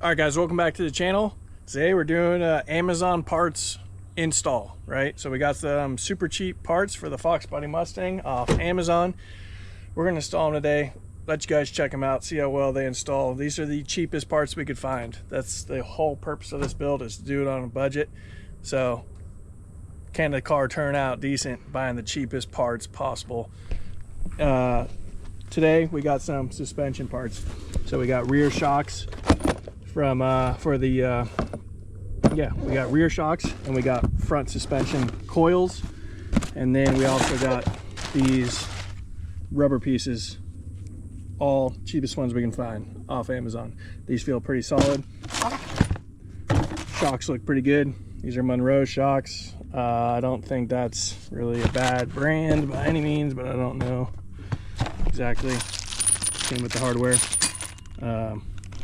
All right, guys, welcome back to the channel. Today we're doing Amazon parts install, right? So we got some super cheap parts for the Fox Body Mustang off Amazon. We're gonna install them today. Let you guys check them out, see how well they install. These are the cheapest parts we could find. That's the whole purpose of this build, is to do it on a budget. So can the car turn out decent buying the cheapest parts possible? Today we got some suspension parts. So we got rear shocks from we got rear shocks, and we got front suspension coils, and then we also got these rubber pieces, all cheapest ones we can find off Amazon. These feel pretty solid. Shocks look pretty good. These are Monroe shocks. I don't think that's really a bad brand by any means, but I don't know exactly. Came with the hardware.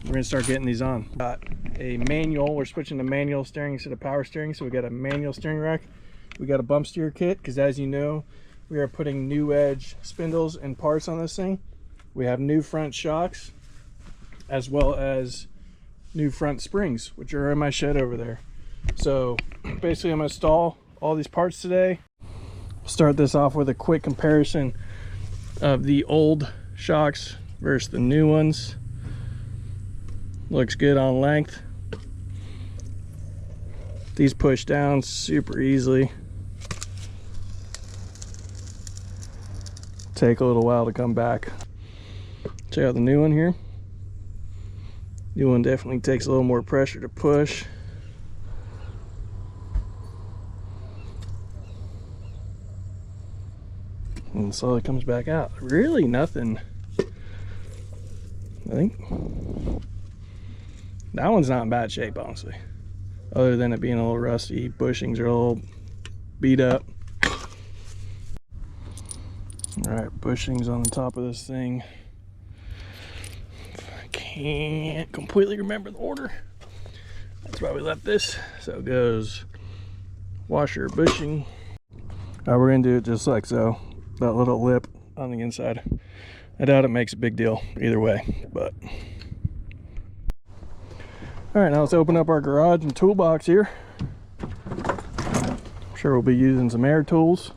We're gonna start getting these on. Got a manual. We're switching to manual steering instead of power steering, so we got a manual steering rack. We got a bump steer kit, because as you know, we are putting new edge spindles and parts on this thing. We have new front shocks, as well as new front springs, which are in my shed over there. So basically I'm gonna install all these parts today. Start this off with a quick comparison of the old shocks versus the new ones. Looks good on length. These push down super easily. Take a little while to come back. Check out the new one here. New one definitely takes a little more pressure to push. And slowly comes back out. Really nothing. I think that one's not in bad shape, honestly, other than it being a little rusty. Bushings are a little beat up. All right, bushings on the top of this thing. I can't completely remember the order. That's why we left this. So it goes washer, bushing. All right, we're gonna do it just like so. That little lip on the inside. I doubt it makes a big deal either way, but. All right, now let's open up our garage and toolbox here. I'm sure we'll be using some air tools.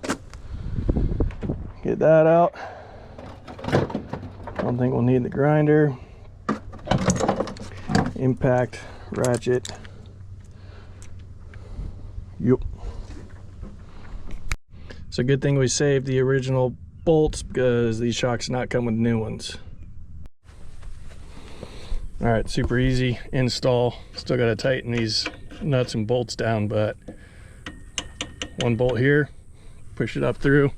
Get that out. I don't think we'll need the grinder. Impact, ratchet. Yep. It's a good thing we saved the original bolts, because these shocks not come with new ones. All right, super easy install. Still got to tighten these nuts and bolts down, but one bolt here, push it up through.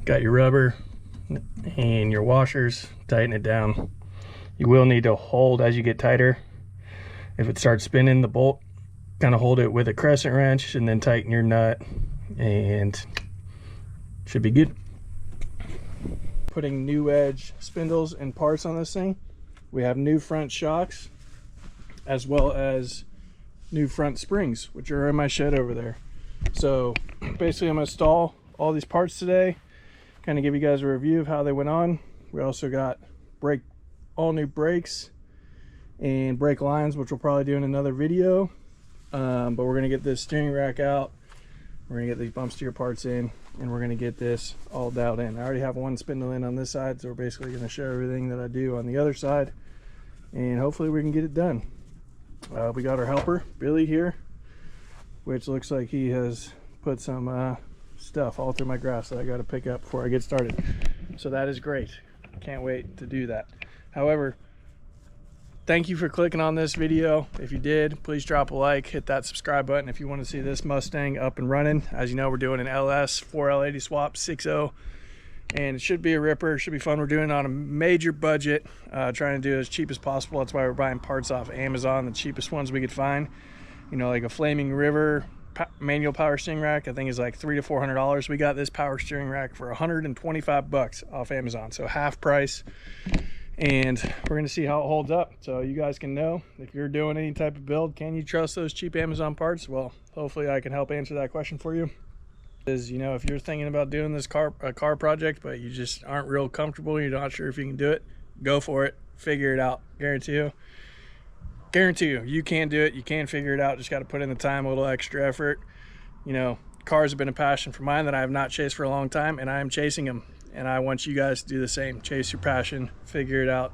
Got your rubber and your washers, tighten it down. You will need to hold as you get tighter. If it starts spinning, the bolt, kind of hold it with a crescent wrench and then tighten your nut, and should be good. Putting new edge spindles and parts on this thing. We have new front shocks, as well as new front springs, which are in my shed over there. So basically I'm gonna install all these parts today, kind of give you guys a review of how they went on. We also got all new brakes and brake lines, which we'll probably do in another video. But we're gonna get this steering rack out. We're gonna get these bump steer parts in, and we're gonna get this all dialed in. I already have one spindle in on this side, so we're basically gonna show everything that I do on the other side, and hopefully we can get it done. We got our helper, Billy, here, which looks like he has put some stuff all through my grass that I gotta pick up before I get started. So that is great. Can't wait to do that. However, thank you for clicking on this video. If you did, please drop a like, hit that subscribe button if you want to see this Mustang up and running. As you know, we're doing an LS 4L80 swap 6.0, and it should be a ripper. It should be fun. We're doing it on a major budget, trying to do it as cheap as possible. That's why we're buying parts off Amazon, the cheapest ones we could find. You know, like a Flaming River manual power steering rack, I think is like $300 to $400. We got this power steering rack for 125 bucks off Amazon, so half price. And we're going to see how it holds up, so you guys can know if you're doing any type of build, can you trust those cheap Amazon parts? Well, hopefully I can help answer that question for you. is, you know, if you're thinking about doing this car project, but you just aren't real comfortable, you're not sure if you can do it, go for it. figure it out. Guarantee you, you can do it. You can figure it out. Just got to put in the time, a little extra effort. You know, cars have been a passion for mine that I have not chased for a long time, and I am chasing them. And I want you guys to do the same. Chase your passion, figure it out,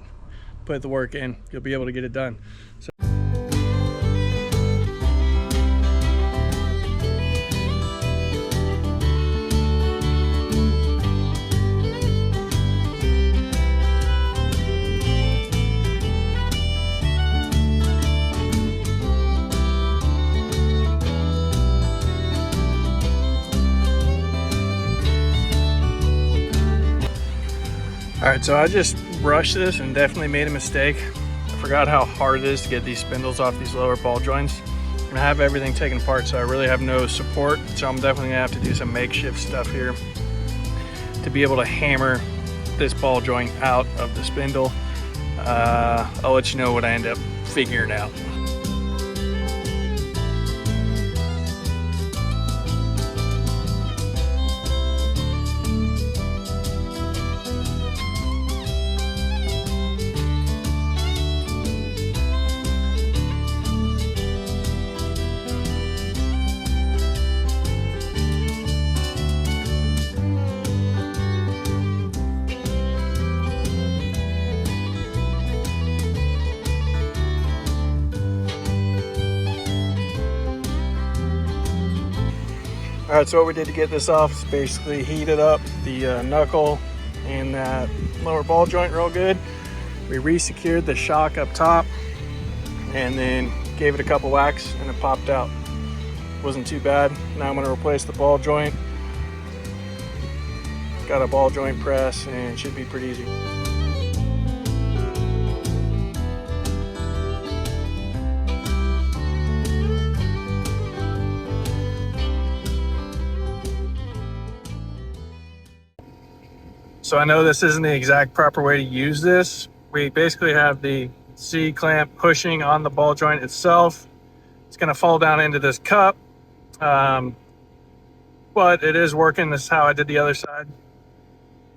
put the work in. You'll be able to get it done. So Alright, so I just brushed this and definitely made a mistake. I forgot how hard it is to get these spindles off these lower ball joints. And I have everything taken apart, so I really have no support. So I'm definitely gonna have to do some makeshift stuff here to be able to hammer this ball joint out of the spindle. I'll let you know what I end up figuring out. All right, so what we did to get this off is basically heated up the knuckle and that lower ball joint real good. We re-secured the shock up top and then gave it a couple whacks and it popped out. Wasn't too bad. Now I'm gonna replace the ball joint. Got a ball joint press and it should be pretty easy. So I know this isn't the exact proper way to use this. We basically have the C-clamp pushing on the ball joint itself. It's gonna fall down into this cup, but it is working. This is how I did the other side.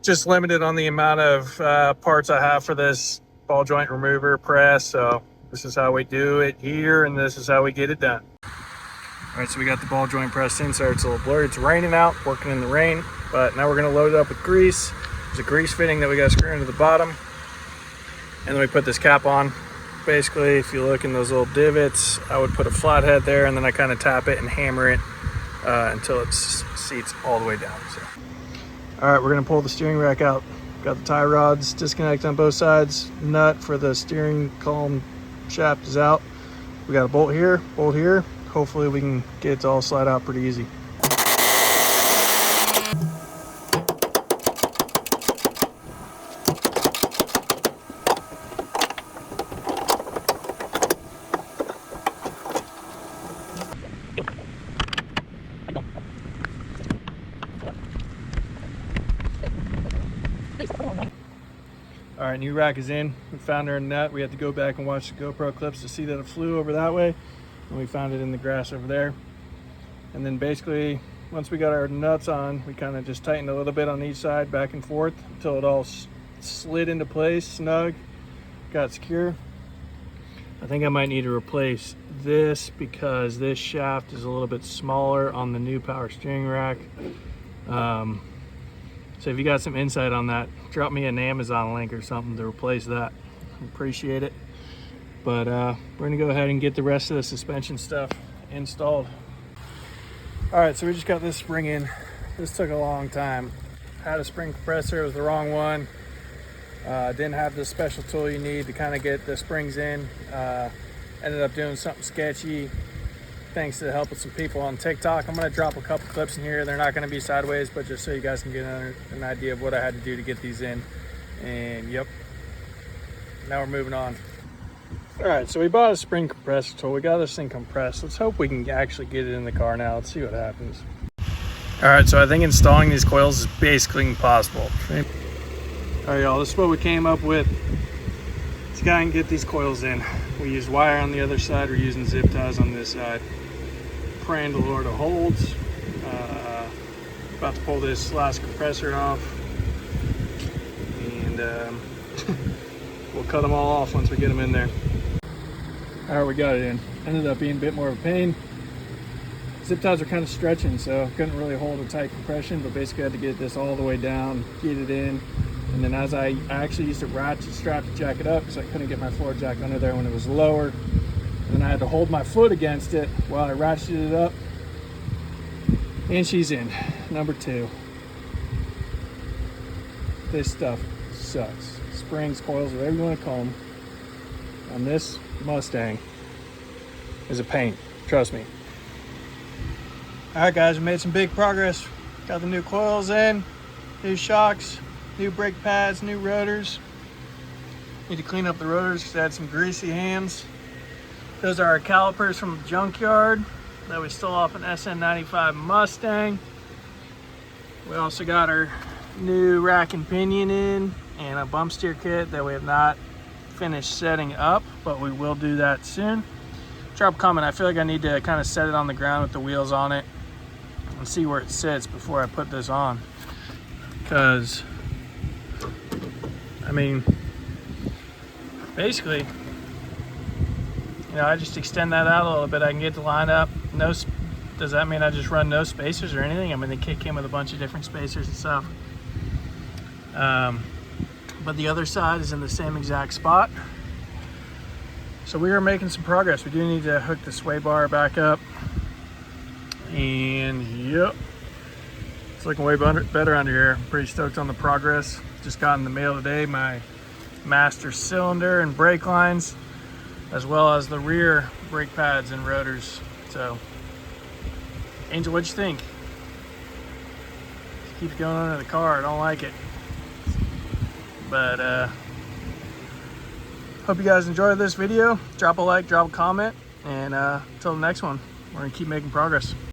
Just limited on the amount of parts I have for this ball joint remover press. So this is how we do it here, and this is how we get it done. All right, so we got the ball joint pressed in. Sorry, it's a little blurry. It's raining out, working in the rain, but now we're gonna load it up with grease. There's a grease fitting that we got to screw into the bottom, and then we put this cap on. Basically, if you look in those little divots, I would put a flathead there, and then I kind of tap it and hammer it until it seats all the way down. So, all right, we're gonna pull the steering rack out. Got the tie rods disconnect on both sides. Nut for the steering column shaft is out. We got a bolt here, bolt here. Hopefully we can get it to all slide out pretty easy. All right, new rack is in. We found our nut. We had to go back and watch the GoPro clips to see that it flew over that way. And we found it in the grass over there. And then basically, once we got our nuts on, we kind of just tightened a little bit on each side, back and forth, until it all slid into place, snug, got secure. I think I might need to replace this because this shaft is a little bit smaller on the new power steering rack. So if you got some insight on that, drop me an Amazon link or something to replace that. Appreciate it. But we're gonna go ahead and get the rest of the suspension stuff installed. All right, so we just got this spring in. This took a long time. Had a spring compressor, it was the wrong one. Didn't have the special tool you need to kind of get the springs in. Ended up doing something sketchy. Thanks to the help of some people on TikTok. I'm gonna drop a couple clips in here. They're not gonna be sideways, but just so you guys can get an idea of what I had to do to get these in. And yep, now we're moving on. All right, so we bought a spring compressor tool. We got this thing compressed. Let's hope we can actually get it in the car now. Let's see what happens. All right, so I think installing these coils is basically impossible. All right, y'all, this is what we came up with. Let's go and get these coils in. We used wire on the other side. We're using zip ties on this side. Praying to the Lord it holds. About to pull this last compressor off. And we'll cut them all off once we get them in there. All right, we got it in. Ended up being a bit more of a pain. Zip ties are kind of stretching, so couldn't really hold a tight compression, but basically had to get this all the way down, get it in. And then as I actually used a ratchet strap to jack it up because I couldn't get my floor jack under there when it was lower. And then I had to hold my foot against it while I ratcheted it up. And she's in, number 2. This stuff sucks. Springs, coils, whatever you want to call them, on this Mustang is a pain, trust me. All right guys, we made some big progress. Got the new coils in, new shocks, new brake pads, new rotors. Need to clean up the rotors because they had some greasy hands. Those are our calipers from the junkyard that we stole off an SN95 Mustang. We also got our new rack and pinion in and a bump steer kit that we have not finished setting up, but we will do that soon. Drop a comment. I feel like I need to kind of set it on the ground with the wheels on it and see where it sits before I put this on, because I mean, basically, you know, I just extend that out a little bit. I can get the line up. Does that mean I just run no spacers or anything? I mean, the kit came with a bunch of different spacers and stuff. But the other side is in the same exact spot. So we are making some progress. We do need to hook the sway bar back up. And yep, it's looking way better under here. I'm pretty stoked on the progress. Just got in the mail today my master cylinder and brake lines, as well as the rear brake pads and rotors. So, Angel, what'd you think? It keeps going under the car. I don't like it. But hope you guys enjoyed this video. Drop a like, drop a comment, and until the next one, we're gonna keep making progress.